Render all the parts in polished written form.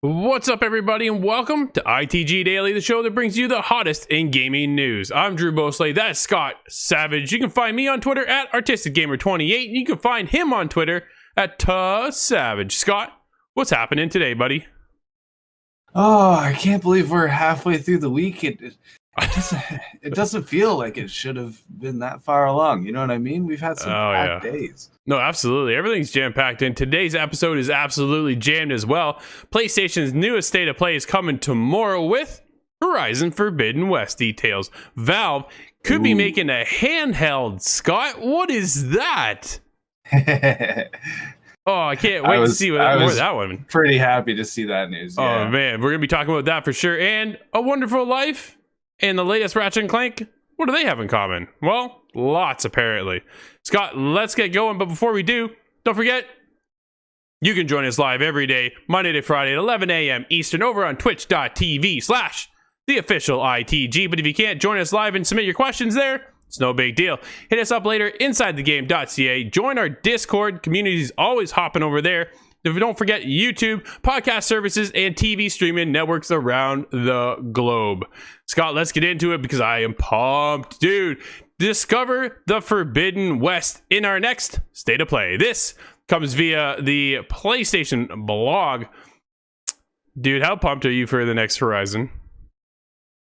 What's up, everybody, and welcome to ITG Daily, the show that brings you the hottest in gaming news. I'm Drew Bosley. That's Scott Savage. You can find me on Twitter at ArtisticGamer28, and you can find him on Twitter at Savage. Scott, what's happening today, buddy? Oh, I can't believe we're halfway through the week. It doesn't feel like it should have been that far along. You know what I mean? We've had some packed days. No, absolutely. Everything's jam-packed, and today's episode is absolutely jammed as well. PlayStation's newest state of play is coming tomorrow with Horizon Forbidden West details. Valve could be making a handheld. Scott, what is that? Oh, I can't wait to see more of that one. Pretty happy to see that news. Oh, man. We're going to be talking about that for sure. And A Wonderful Life and the latest Ratchet and Clank. What do they have in common? Well, lots, apparently. Scott, let's get going. But before we do, don't forget, you can join us live every day, Monday to Friday at 11 a.m. Eastern over on twitch.tv/theofficialITG. But if you can't join us live and submit your questions there, it's no big deal. Hit us up later, insidethegame.ca. Join our Discord. Community is always hopping over there. Don't forget YouTube, podcast services, and TV streaming networks around the globe. Scott, let's get into it because I am pumped. Dude, discover the Forbidden West in our next State of Play. This comes via the PlayStation blog. Dude, how pumped are you for the next Horizon?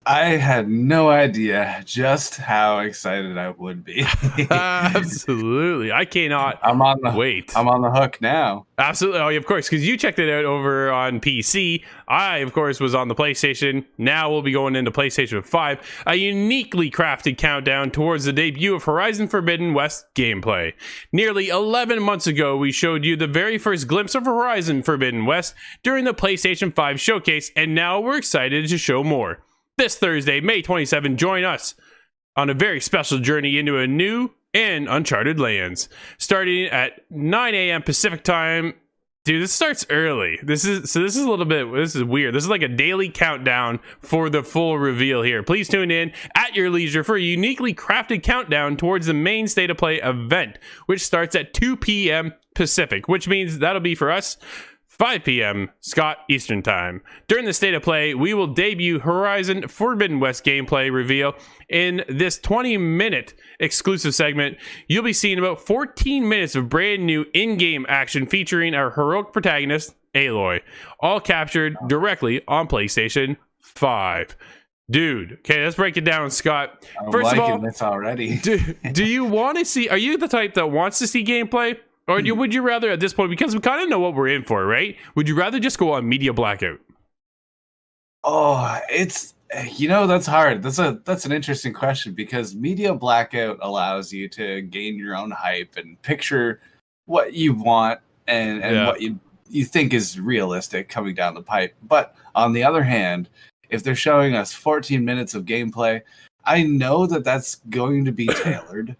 I had no idea just how excited I would be. Absolutely. I cannot wait. I'm on the hook now. Absolutely. Oh, of course, because you checked it out over on PC. I, of course, was on the PlayStation. Now we'll be going into PlayStation 5. A uniquely crafted countdown towards the debut of Horizon Forbidden West gameplay. Nearly 11 months ago, we showed you the very first glimpse of Horizon Forbidden West during the PlayStation 5 showcase, and now we're excited to show more. This Thursday, May 27, join us on a very special journey into a new and uncharted lands. Starting at 9 a.m. Pacific time. Dude, this starts early. This is weird. This is like a daily countdown for the full reveal here. Please tune in at your leisure for a uniquely crafted countdown towards the main State of Play event, which starts at 2 p.m. Pacific, which means that'll be for us 5 p.m. Scott Eastern Time. During the State of Play, we will debut Horizon Forbidden West gameplay reveal. In this 20-minute exclusive segment, you'll be seeing about 14 minutes of brand new in-game action featuring our heroic protagonist, Aloy, all captured directly on PlayStation 5. Dude, okay, let's break it down, Scott. First of all, this already. do you want to see, are you the type that wants to see gameplay? Or would you rather, at this point, because we kind of know what we're in for, right? Would you rather just go on media blackout? Oh, that's hard. That's an interesting question because media blackout allows you to gain your own hype and picture what you want and what you think is realistic coming down the pipe. But on the other hand, if they're showing us 14 minutes of gameplay, I know that that's going to be tailored.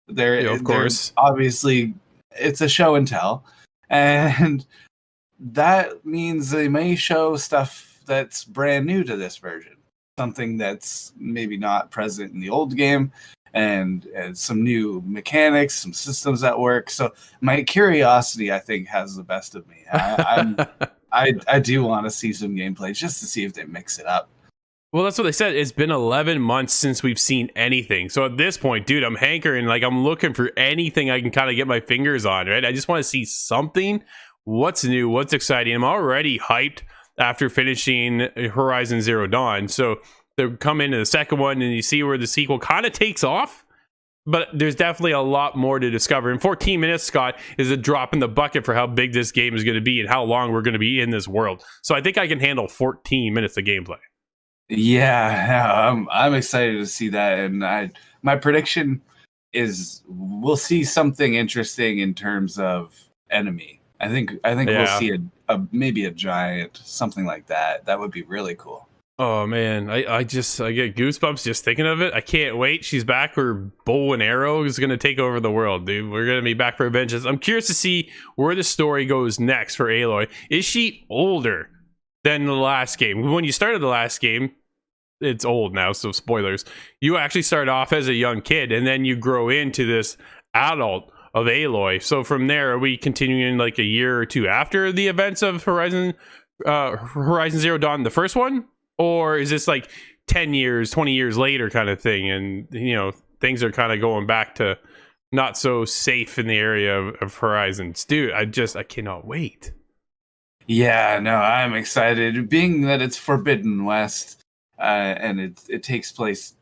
Of course. Obviously, it's a show and tell, and that means they may show stuff that's brand new to this version, something that's maybe not present in the old game, and some new mechanics, some systems that work. So my curiosity, I think, has the best of me. I do want to see some gameplay just to see if they mix it up. Well, that's what they said. It's been 11 months since we've seen anything. So at this point, dude, I'm hankering. Like, I'm looking for anything I can kind of get my fingers on, right? I just want to see something. What's new? What's exciting? I'm already hyped after finishing Horizon Zero Dawn. So they come into the second one and you see where the sequel kind of takes off. But there's definitely a lot more to discover. And 14 minutes, Scott, is a drop in the bucket for how big this game is going to be and how long we're going to be in this world. So I think I can handle 14 minutes of gameplay. Yeah, I'm excited to see that, and my prediction is we'll see something interesting in terms of enemy. I think we'll see a maybe a giant, something like that. That would be really cool. Oh man, I get goosebumps just thinking of it. I can't wait. She's back. Her bow and arrow is gonna take over the world, dude. We're gonna be back for vengeance. I'm curious to see where the story goes next for Aloy. Is she older than the last game? When you started the last game, it's old now, so spoilers. You actually start off as a young kid, and then you grow into this adult of Aloy. So from there, are we continuing like a year or two after the events of Horizon Zero Dawn, the first one? Or is this like 10 years, 20 years later kind of thing? And, you know, things are kind of going back to not so safe in the area of Horizons. Dude, I cannot wait. Yeah, no, I'm excited. Being that it's Forbidden West, and it takes place,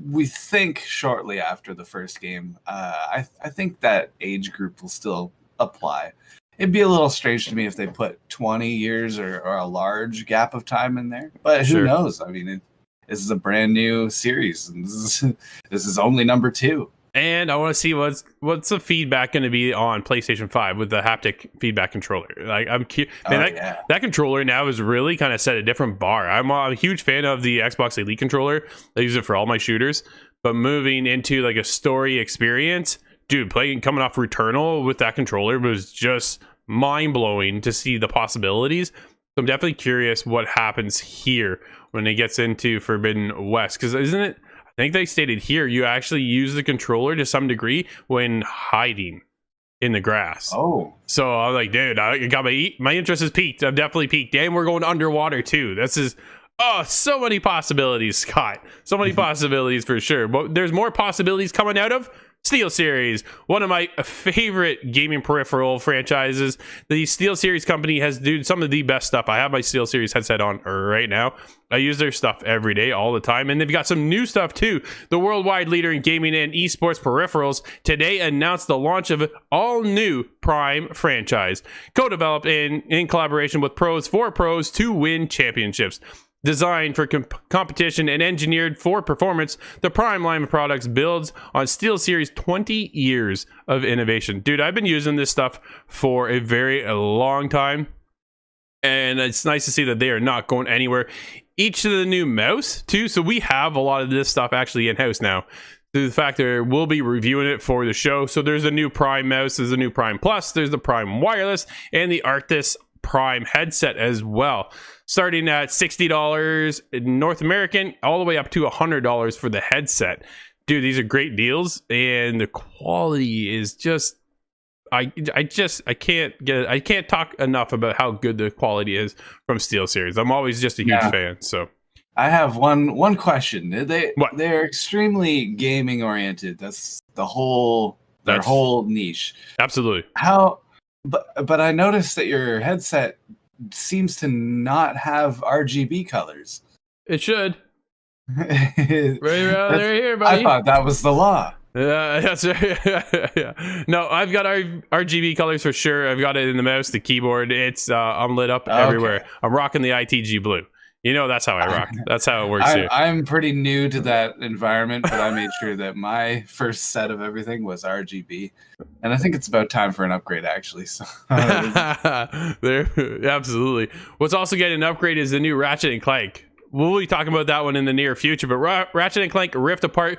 we think, shortly after the first game. I think that age group will still apply. It'd be a little strange to me if they put 20 years or a large gap of time in there. But who knows? I mean, this is a brand new series, and this is only number 2. And I want to see what's the feedback going to be on PlayStation 5 with the haptic feedback controller. Like, I'm curious. That controller now has really kind of set a different bar. I'm a huge fan of the Xbox Elite controller. I use it for all my shooters. But moving into like a story experience, dude, coming off Returnal with that controller was just mind-blowing to see the possibilities. So I'm definitely curious what happens here when it gets into Forbidden West, because isn't it, I think they stated here, you actually use the controller to some degree when hiding in the grass. Oh, so I'm like, dude, I got my interest is peaked. I've definitely peaked. And we're going underwater too. This is so many possibilities, Scott. So many possibilities for sure. But there's more possibilities coming out of SteelSeries, one of my favorite gaming peripheral franchises. The SteelSeries company has some of the best stuff. I have my SteelSeries headset on right now. I use their stuff every day, all the time. And they've got some new stuff too. The worldwide leader in gaming and esports peripherals today announced the launch of an all-new Prime franchise, co-developed in collaboration with pros for pros to win championships. Designed for competition and engineered for performance, the Prime line of products builds on SteelSeries' 20 years of innovation. Dude, I've been using this stuff for a very long time, and it's nice to see that they are not going anywhere. Each of the new mouse, too, so we have a lot of this stuff actually in-house now. The fact that we'll be reviewing it for the show. So there's a new Prime mouse, there's a new Prime Plus, there's the Prime Wireless, and the Arctis Prime headset as well. Starting at $60 in North American, all the way up to $100 for the headset. Dude, these are great deals, and the quality is just, I can't talk enough about how good the quality is from SteelSeries. I'm always just a huge fan. So I have one question. They're extremely gaming oriented. That's their whole niche. Absolutely. But I noticed that your headset seems to not have RGB colors. It should. Right around there here, buddy. I thought that was the law. That's right. Yeah. No, I've got RGB colors for sure. I've got it in the mouse, the keyboard. It's I'm lit up everywhere. I'm rocking the ITG blue. You know, that's how I rock. That's how it works here. I'm pretty new to that environment, but I made sure that my first set of everything was RGB. And I think it's about time for an upgrade, actually. So there, absolutely. What's also getting an upgrade is the new Ratchet and Clank. We'll be talking about that one in the near future. But Ratchet and Clank Rift Apart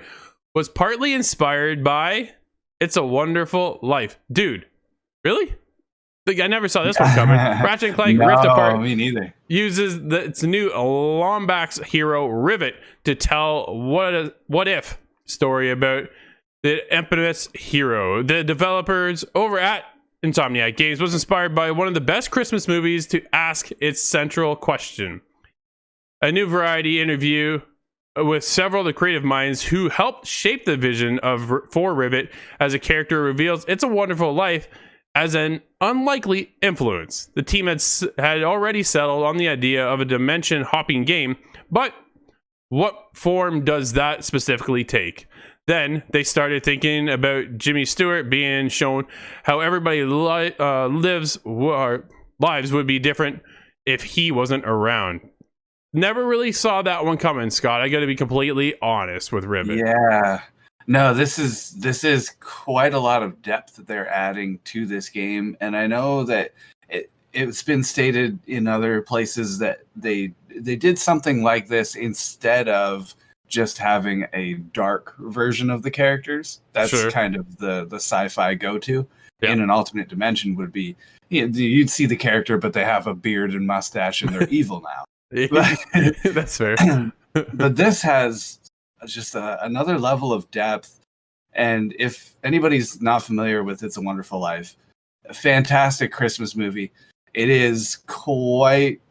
was partly inspired by It's a Wonderful Life. Dude, really? I never saw this one coming. Ratchet and Clank Rift Apart. Me neither. Uses its new Lombax hero Rivet to tell what if story about the infamous hero. The developers over at Insomniac Games was inspired by one of the best Christmas movies to ask its central question. A new Variety interview with several of the creative minds who helped shape the vision for Rivet as a character reveals It's a Wonderful Life as an unlikely influence. The team had already settled on the idea of a dimension hopping game, but what form does that specifically take? Then they started thinking about Jimmy Stewart being shown how everybody lives would be different if he wasn't around. Never really saw that one coming, Scott. I got to be completely honest with Rivet. Yeah. No, this is quite a lot of depth that they're adding to this game, and I know that it's been stated in other places that they did something like this instead of just having a dark version of the characters. That's Sure. kind of the sci-fi go-to. Yeah. In an alternate dimension would be, you'd see the character, but they have a beard and mustache and they're evil now. That's fair. But this has just another level of depth. And if anybody's not familiar with It's a Wonderful Life, a fantastic Christmas movie. It is quite,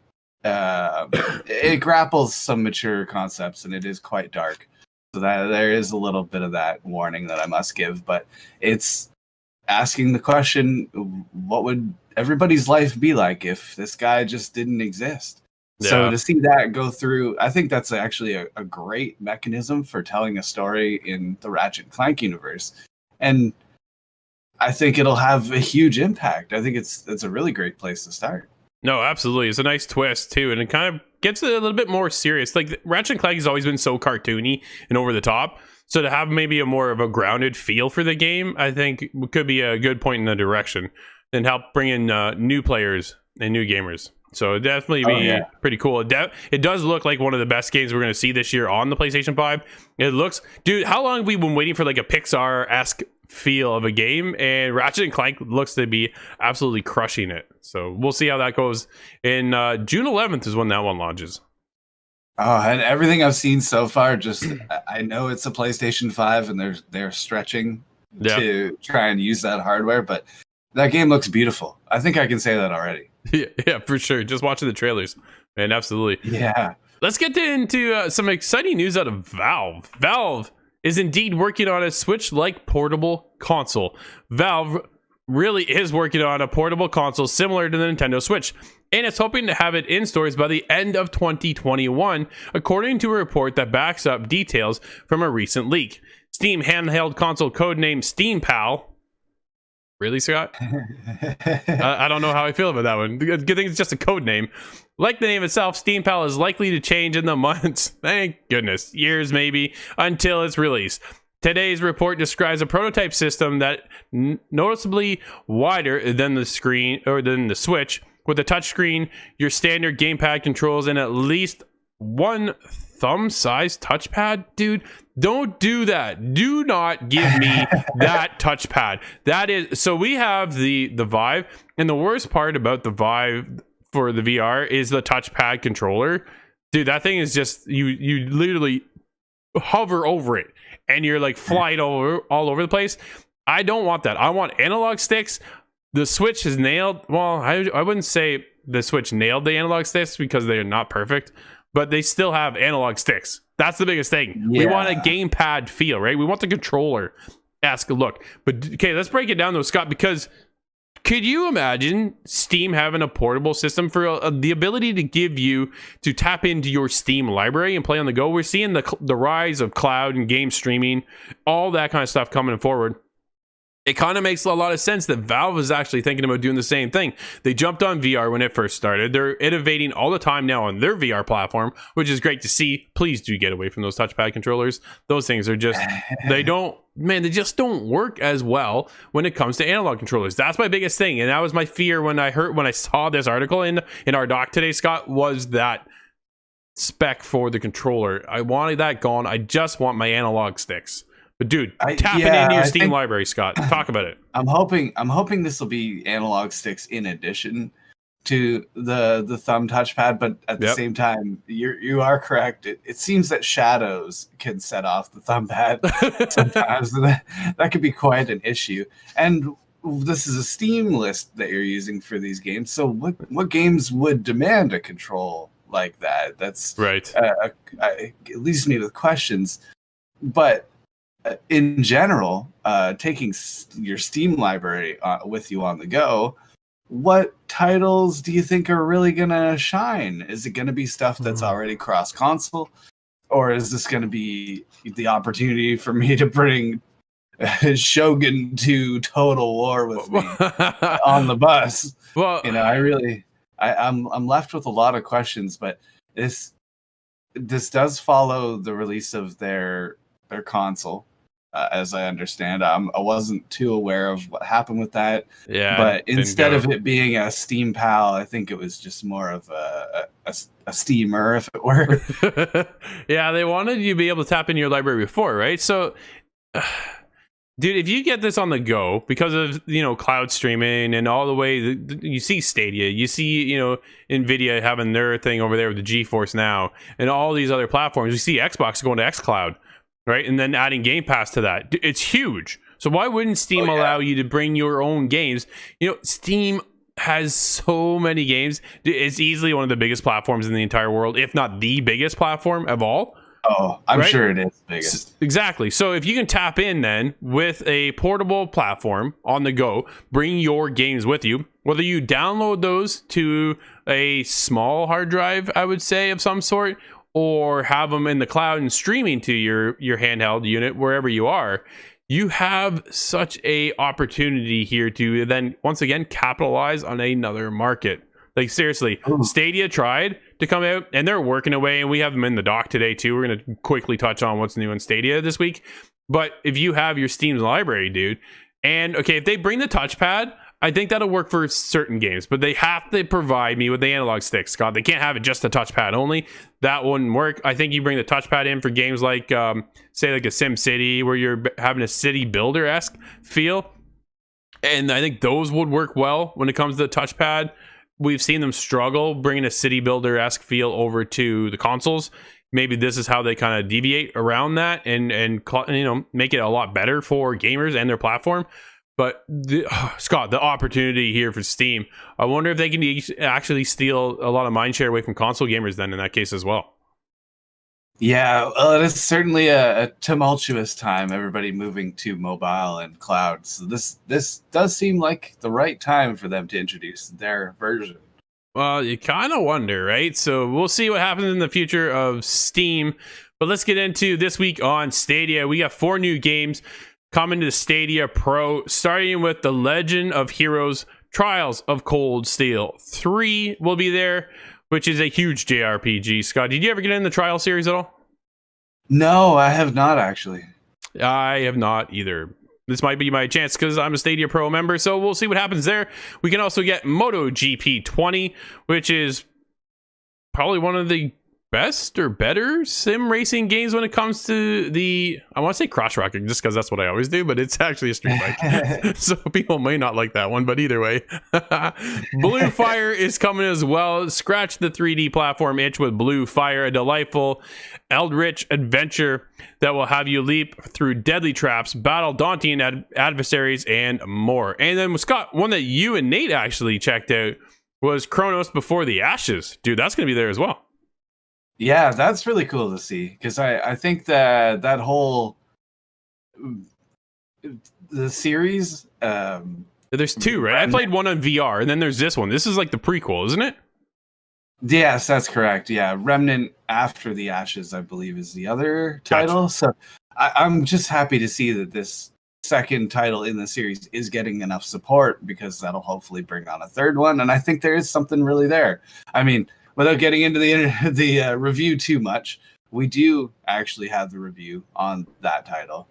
it grapples some mature concepts and it is quite dark. So that there is a little bit of that warning that I must give, but it's asking the question, what would everybody's life be like if this guy just didn't exist? Yeah. So to see that go through, I think that's actually a great mechanism for telling a story in the Ratchet and Clank universe. And I think it'll have a huge impact. I think it's a really great place to start. No, absolutely. It's a nice twist too, and it kind of gets it a little bit more serious. Like Ratchet and Clank has always been so cartoony and over the top. So to have maybe a more of a grounded feel for the game, I think could be a good point in the direction and help bring in new players and new gamers. So it'd definitely be pretty cool. It does look like one of the best games we're going to see this year on the PlayStation 5. It looks, dude, how long have we been waiting for like a Pixar-esque feel of a game? And Ratchet and Clank looks to be absolutely crushing it. So we'll see how that goes. In June 11th is when that one launches. Oh, and everything I've seen so far, just I know it's a PlayStation 5 and they're stretching to try and use that hardware, but that game looks beautiful. I think I can say that already. Yeah, for sure. Just watching the trailers, man, absolutely. Yeah. Let's get into some exciting news out of Valve. Valve is indeed working on a Switch-like portable console. Valve really is working on a portable console similar to the Nintendo Switch, and it's hoping to have it in stores by the end of 2021, according to a report that backs up details from a recent leak. Steam handheld console codenamed Steam Pal. Really, Scott? I don't know how I feel about that one. Good thing it's just a code name. Like the name itself, Steam Pal is likely to change in the months, thank goodness, years maybe, until its release. Today's report describes a prototype system that noticeably wider than the screen or than the Switch, with a touchscreen, your standard gamepad controls, and at least one thumb-sized touchpad. Dude, don't do that. Do not give me that touchpad. That is, so we have the Vive, and the worst part about the Vive for the VR is the touchpad controller. Dude, that thing is just, you literally hover over it and you're like flying all over the place. I don't want that. I want analog sticks. The Switch is nailed. Well, I wouldn't say the Switch nailed the analog sticks because they're not perfect, but they still have analog sticks. That's the biggest thing. Yeah. We want a gamepad feel, right? We want the controller-esque look. But okay, let's break it down though, Scott, because could you imagine Steam having a portable system for the ability to give you to tap into your Steam library and play on the go? We're seeing the rise of cloud and game streaming, all that kind of stuff coming forward. It kind of makes a lot of sense that Valve is actually thinking about doing the same thing. They jumped on VR when it first started. They're innovating all the time now on their VR platform, which is great to see. Please do get away from those touchpad controllers. Those things are just, they just don't work as well when it comes to analog controllers. That's my biggest thing. And that was my fear when I saw this article in our doc today, Scott, was that spec for the controller. I wanted that gone. I just want my analog sticks. But dude, tap it into your Steam library, Scott. Talk about it. I'm hoping this will be analog sticks in addition to the thumb touchpad, but at the same time, you are correct. It seems that shadows can set off the thumb pad sometimes. that could be quite an issue. And this is a Steam list that you're using for these games. So what games would demand a control like that? That's right. It leaves me with questions. But in general, taking your Steam library with you on the go, what titles do you think are really going to shine? Is it going to be stuff that's already cross-console? Or is this going to be the opportunity for me to bring Shogun 2 Total War with me on the bus? Well, I'm left with a lot of questions, but this does follow the release of their console. as I understand. I wasn't too aware of what happened with that. Yeah, But didn't instead go. of it being a Steam Pal, I think it was just more of a steamer, if it were. Yeah, they wanted you to be able to tap in your library before, right? So, dude, if you get this on the go because of cloud streaming and all the way you see Stadia, you see Nvidia having their thing over there with the GeForce Now and all these other platforms. You see Xbox going to XCloud, right, and then adding Game Pass to that. It's huge. So why wouldn't Steam allow you to bring your own games? Steam has so many games. It's easily one of the biggest platforms in the entire world, if not the biggest platform of all. Oh, I'm right? sure it is the biggest. Exactly. So if you can tap in then with a portable platform on the go, bring your games with you, whether you download those to a small hard drive, I would say, of some sort, or have them in the cloud and streaming to your handheld unit wherever you are, you have such a opportunity here to then once again capitalize on another market. Like seriously, Stadia tried to come out and they're working away, and we have them in the dock today too. We're going to quickly touch on what's new in Stadia this week. But if you have your Steam library, dude, and okay, if they bring the touchpad, I think that'll work for certain games, but they have to provide me with the analog stick, Scott. They can't have it just a touchpad only. That wouldn't work. I think you bring the touchpad in for games like, say, like a Sim City, where you're having a city builder-esque feel. And I think those would work well when it comes to the touchpad. We've seen them struggle bringing a city builder-esque feel over to the consoles. Maybe this is how they kind of deviate around that and make it a lot better for gamers and their platform. But Scott, the opportunity here for Steam, I wonder if they can actually steal a lot of mindshare away from console gamers then in that case as well. Yeah, well, it is certainly a tumultuous time, everybody moving to mobile and cloud. So this does seem like the right time for them to introduce their version. Well, you kind of wonder, right? So we'll see what happens in the future of Steam. But let's get into this week on Stadia. We got 4 new games coming to the Stadia Pro, starting with The Legend of Heroes Trials of Cold Steel 3 will be there, which is a huge JRPG. Scott, did you ever get in the Trial series at all? No, I have not actually. I have not either. This might be my chance because I'm a Stadia Pro member, so we'll see what happens there. We can also get MotoGP 20, which is probably one of the best or better sim racing games when it comes to the, I want to say cross rocking just because that's what I always do, but it's actually a street bike. So people may not like that one, but either way. Blue Fire is coming as well. Scratch the 3D platform itch with Blue Fire, a delightful eldritch adventure that will have you leap through deadly traps, battle daunting adversaries, and more. And then Scott, one that you and Nate actually checked out was Chronos Before the Ashes. Dude, that's going to be there as well. Yeah, that's really cool to see, because I think that whole the series. There's 2, right? I played one on VR, and then there's this one. This is like the prequel, isn't it? Yes, that's correct. Yeah, Remnant After the Ashes, I believe, is the other title. Gotcha. So I'm just happy to see that this second title in the series is getting enough support, because that'll hopefully bring on a third one. And I think there is something really there. I mean, without getting into the review too much, we do actually have the review on that title.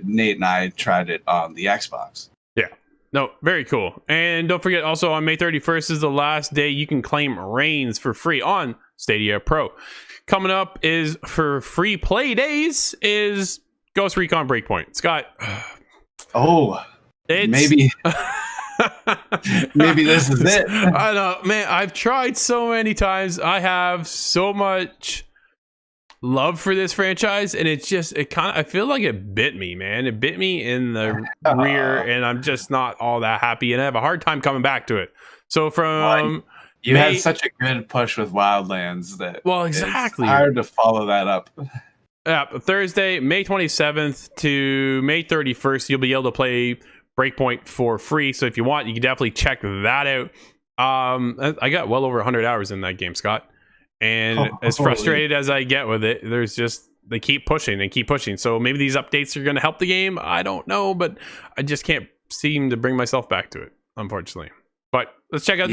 Nate and I tried it on the Xbox. Yeah. No, very cool. And don't forget, also on May 31st is the last day you can claim Reigns for free on Stadia Pro. Coming up is for free play days is Ghost Recon Breakpoint. Scott. Oh, maybe. Maybe this is it. I know, man. I've tried so many times. I have so much love for this franchise, and I feel like it bit me, man. It bit me in the rear, and I'm just not all that happy, and I have a hard time coming back to it. So from you had such a good push with Wildlands that exactly, it's hard to follow that up. Yeah, Thursday, May 27th to May 31st, you'll be able to play Breakpoint for free. So if you want, you can definitely check that out. I got well over 100 hours in that game, Scott. And as frustrated as I get with it, they keep pushing and keep pushing. So maybe these updates are going to help the game. I don't know, but I just can't seem to bring myself back to it, unfortunately. But let's check out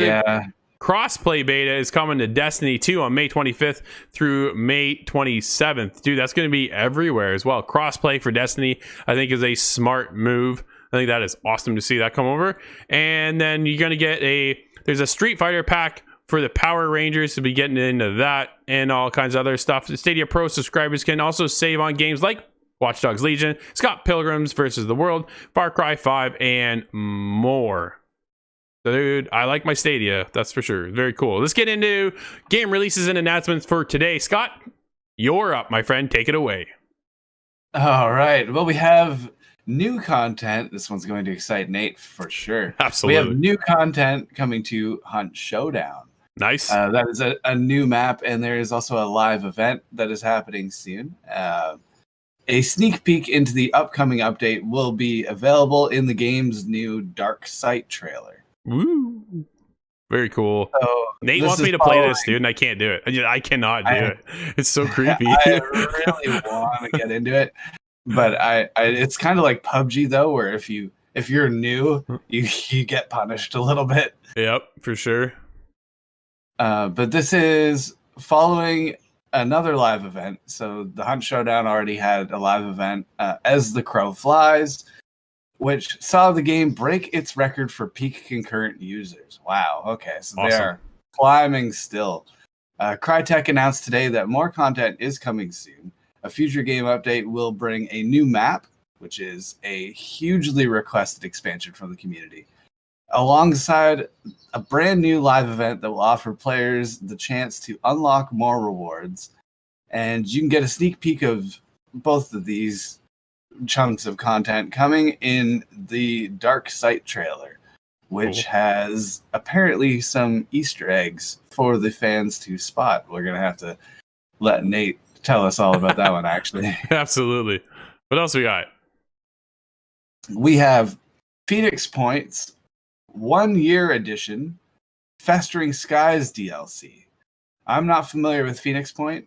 Crossplay beta is coming to Destiny 2 on May 25th through May 27th. Dude, that's going to be everywhere as well. Crossplay for Destiny, I think, is a smart move. I think that is awesome to see that come over. And then you're going to get there's a Street Fighter pack for the Power Rangers, to be getting into that and all kinds of other stuff. The Stadia Pro subscribers can also save on games like Watch Dogs Legion, Scott Pilgrims versus the World, Far Cry 5, and more. So, dude, I like my Stadia, that's for sure. Very cool. Let's get into game releases and announcements for today. Scott, you're up, my friend. Take it away. All right. Well, we have new content. This one's going to excite Nate for sure. Absolutely. We have new content coming to Hunt Showdown. Nice. That is a new map, and there is also a live event that is happening soon. A sneak peek into the upcoming update will be available in the game's new Dark Sight trailer. Woo. Very cool. So Nate wants me to play this, dude, and I can't do it. I cannot do it. It's so creepy. I really want to get into it, but it's kind of like PUBG though, where if you're new, you get punished a little bit. Yep, for sure. But this is following another live event. So the Hunt Showdown already had a live event, As the Crow Flies, which saw the game break its record for peak concurrent users. Wow. Okay, so awesome. They are climbing still. Crytek announced today that more content is coming soon. A future game update will bring a new map, which is a hugely requested expansion from the community, alongside a brand new live event that will offer players the chance to unlock more rewards. And you can get a sneak peek of both of these chunks of content coming in the Dark Sight trailer, which has apparently some Easter eggs for the fans to spot. We're going to have to let Nate tell us all about that one, actually. Absolutely. What else we got? We have Phoenix Point's 1 year edition Festering Skies DLC. I'm not familiar with Phoenix Point.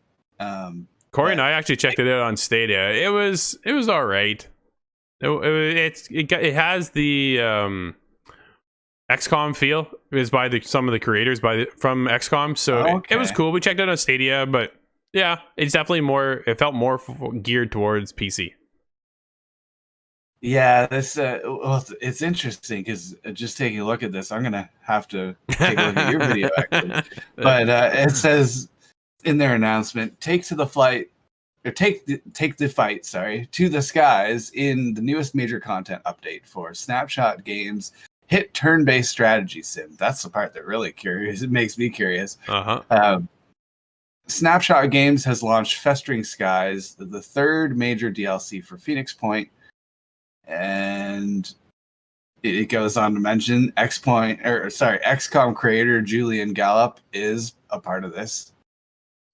Corey and I actually checked it out on Stadia. It was all right. It has the XCOM feel. It was by some of the creators from XCOM, so it was cool. We checked it out on Stadia, but yeah, it's definitely more. It felt more geared towards PC. Yeah, this well, it's interesting because just taking a look at this, I'm gonna have to take a look at your video actually. But it says in their announcement, take the fight to the skies in the newest major content update for Snapshot Games hit turn-based strategy sim. That's the part that really curious. It makes me curious. Snapshot Games has launched Festering Skies, the third major DLC for Phoenix Point. And it goes on to mention XCOM creator Julian Gallup is a part of this.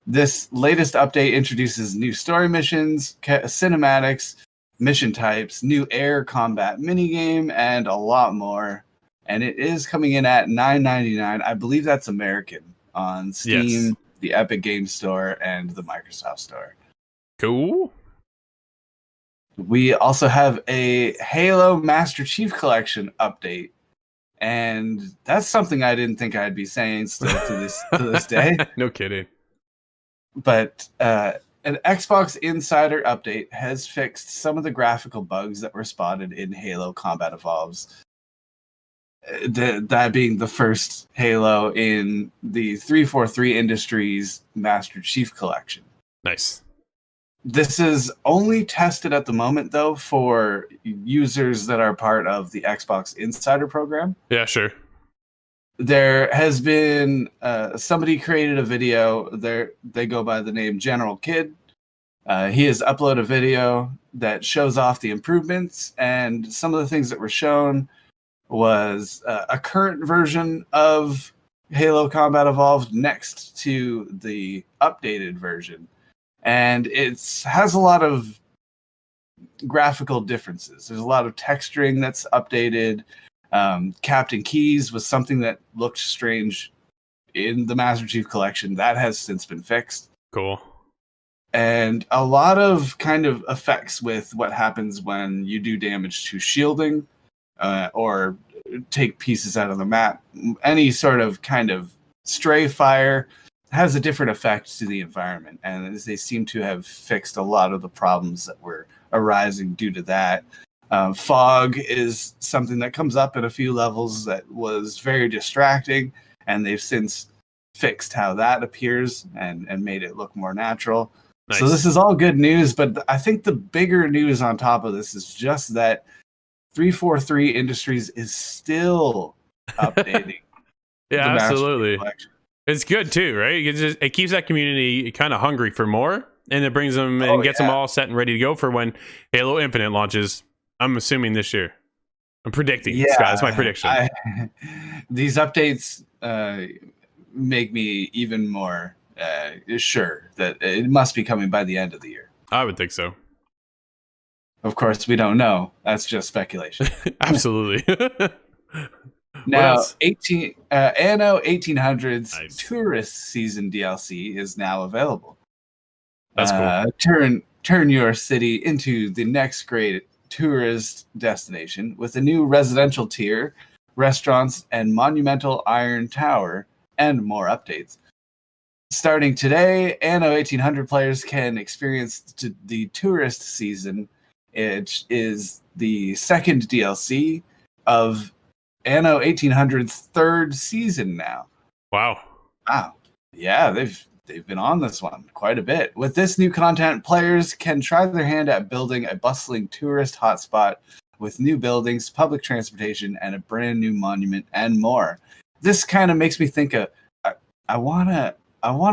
This latest update introduces new story missions, cinematics, mission types, new air combat minigame, and a lot more. And it is coming in at $9.99. I believe that's American on Steam, the Epic Games Store, and the Microsoft Store. Cool. We also have a Halo Master Chief Collection update, and that's something I didn't think I'd be saying still to this day. No kidding. But an Xbox Insider update has fixed some of the graphical bugs that were spotted in Halo Combat Evolves. That being the first Halo in the 343 Industries Master Chief Collection. Nice. This is only tested at the moment, though, for users that are part of the Xbox Insider program. Yeah, sure. There has been somebody created a video. They go by the name General Kid. He has uploaded a video that shows off the improvements, and some of the things that were shown was a current version of Halo Combat Evolved next to the updated version. And it has a lot of graphical differences. There's a lot of texturing that's updated. Captain Keys was something that looked strange in the Master Chief Collection. That has since been fixed. Cool. And a lot of kind of effects with what happens when you do damage to shielding or take pieces out of the map. Any sort of kind of stray fire has a different effect to the environment, and they seem to have fixed a lot of the problems that were arising due to that. Fog is something that comes up in a few levels that was very distracting, and they've since fixed how that appears and made it look more natural. Nice. So this is all good news, but I think the bigger news on top of this is just that 343 Industries is still updating. Yeah, absolutely. It's good too, right? It keeps that community kind of hungry for more, and it brings them and gets them all set and ready to go for when Halo Infinite launches. I'm assuming this year. I'm predicting. Yeah, Scott, that's my prediction. These updates make me even more sure that it must be coming by the end of the year. I would think so. Of course, we don't know. That's just speculation. Absolutely. Now, Anno 1800's Tourist Season DLC is now available. That's cool. Turn your city into the next great tourist destination with a new residential tier, restaurants, and monumental iron tower, and more updates. Starting today, Anno 1800 players can experience the Tourist Season. It is the second DLC of Anno 1800's third season now. Wow. Yeah, they've been on this one quite a bit. With this new content, players can try their hand at building a bustling tourist hotspot with new buildings, public transportation, and a brand new monument, and more. This kind of makes me think of I wanna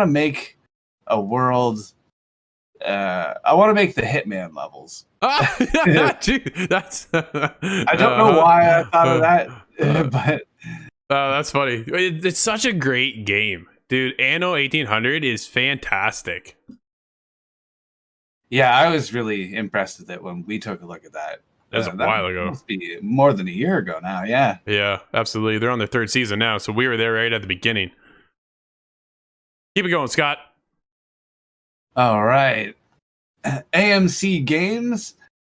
make a world. I want to make the Hitman levels. That's. I don't know why I thought of that, but that's funny. It's such a great game, dude. Anno 1800 is fantastic. Yeah, I was really impressed with it when we took a look at that. That was a while ago. Must be more than a year ago now. Yeah. Yeah, absolutely. They're on their third season now, so we were there right at the beginning. Keep it going, Scott. All right. AMC Games.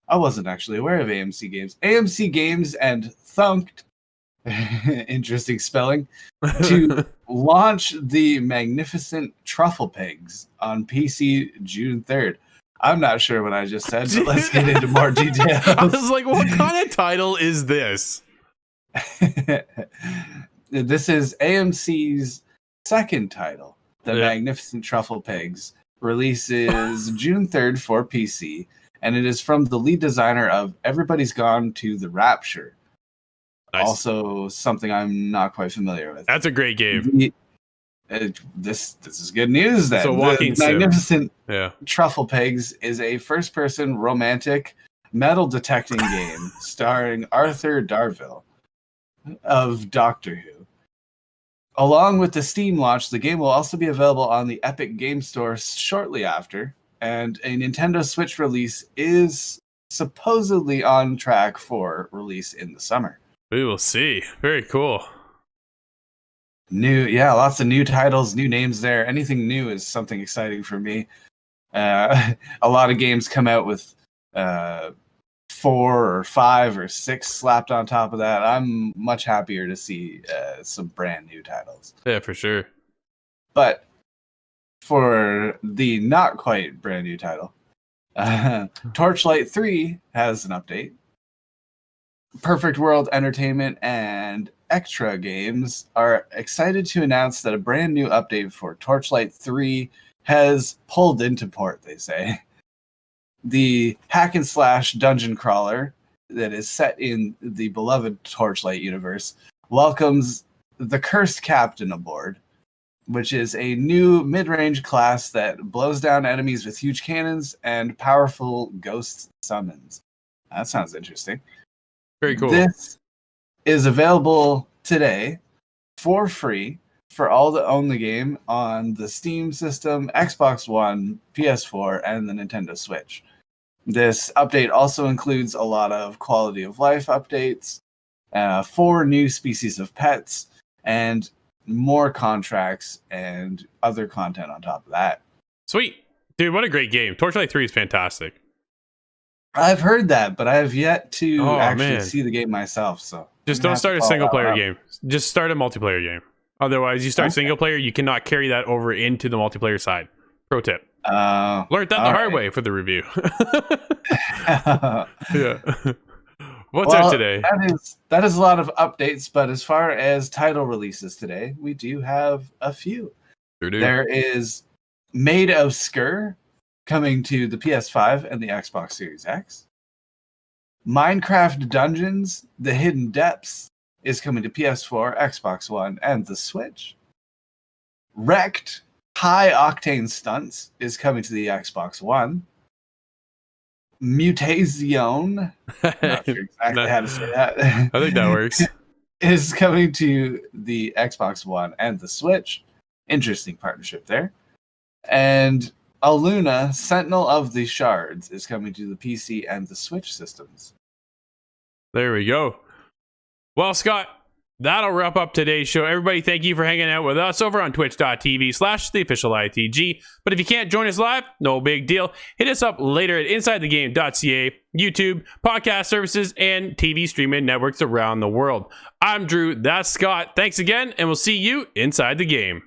I wasn't actually aware of AMC Games. AMC Games and Thunked, interesting spelling, to launch the magnificent Truffle Pigs on PC June 3rd. I'm not sure what I just said, but let's get into more details. I was like, what kind of title is this? This is AMC's second title, The Magnificent Truffle Pigs, releases June 3rd for PC, and it is from the lead designer of Everybody's Gone to the Rapture. Nice. Also something I'm not quite familiar with. That's a great game. This is good news then. It's a walking the Magnificent Truffle Pigs is a first-person romantic metal detecting game starring Arthur Darvill of Doctor Who. Along with the Steam launch, the game will also be available on the Epic Game Store shortly after, and a Nintendo Switch release is supposedly on track for release in the summer. We will see. Very cool. Lots of new titles, new names there. Anything new is something exciting for me. A lot of games come out with 4 or 5 or 6 slapped on top of that. I'm much happier to see some brand new titles. Yeah, for sure. But for the not quite brand new title, Torchlight 3 has an update. Perfect World Entertainment and Extra Games are excited to announce that a brand new update for Torchlight 3 has pulled into port, they say. The hack and slash dungeon crawler that is set in the beloved Torchlight universe welcomes the Cursed Captain aboard, which is a new mid-range class that blows down enemies with huge cannons and powerful ghost summons. That sounds interesting. Very cool. This is available today for free for all that own the game on the Steam system, Xbox One, PS4, and the Nintendo Switch. This update also includes a lot of quality of life updates, 4 new species of pets, and more contracts and other content on top of that. Sweet. Dude, what a great game. Torchlight 3 is fantastic. I've heard that, but I have yet to see the game myself. So just don't start a single player game. Just start a multiplayer game. Otherwise, you start single player, you cannot carry that over into the multiplayer side. Pro tip. Learned that the hard way for the review. Yeah. What's out today? That is a lot of updates, but as far as title releases today, we do have a few. Sure do. There is Made of Skur coming to the PS5 and the Xbox Series X. Minecraft Dungeons: The Hidden Depths is coming to PS4, Xbox One, and the Switch. Wrecked High Octane Stunts is coming to the Xbox One. Mutation, not sure exactly how to say that. I think that works. Is coming to the Xbox One and the Switch. Interesting partnership there. And Aluna, Sentinel of the Shards, is coming to the PC and the Switch systems. There we go. Well, Scott, that'll wrap up today's show. Everybody, thank you for hanging out with us over on twitch.tv/theofficial ITG. But if you can't join us live, no big deal. Hit us up later at insidethegame.ca, YouTube, podcast services, and TV streaming networks around the world. I'm Drew, that's Scott. Thanks again, and we'll see you inside the game.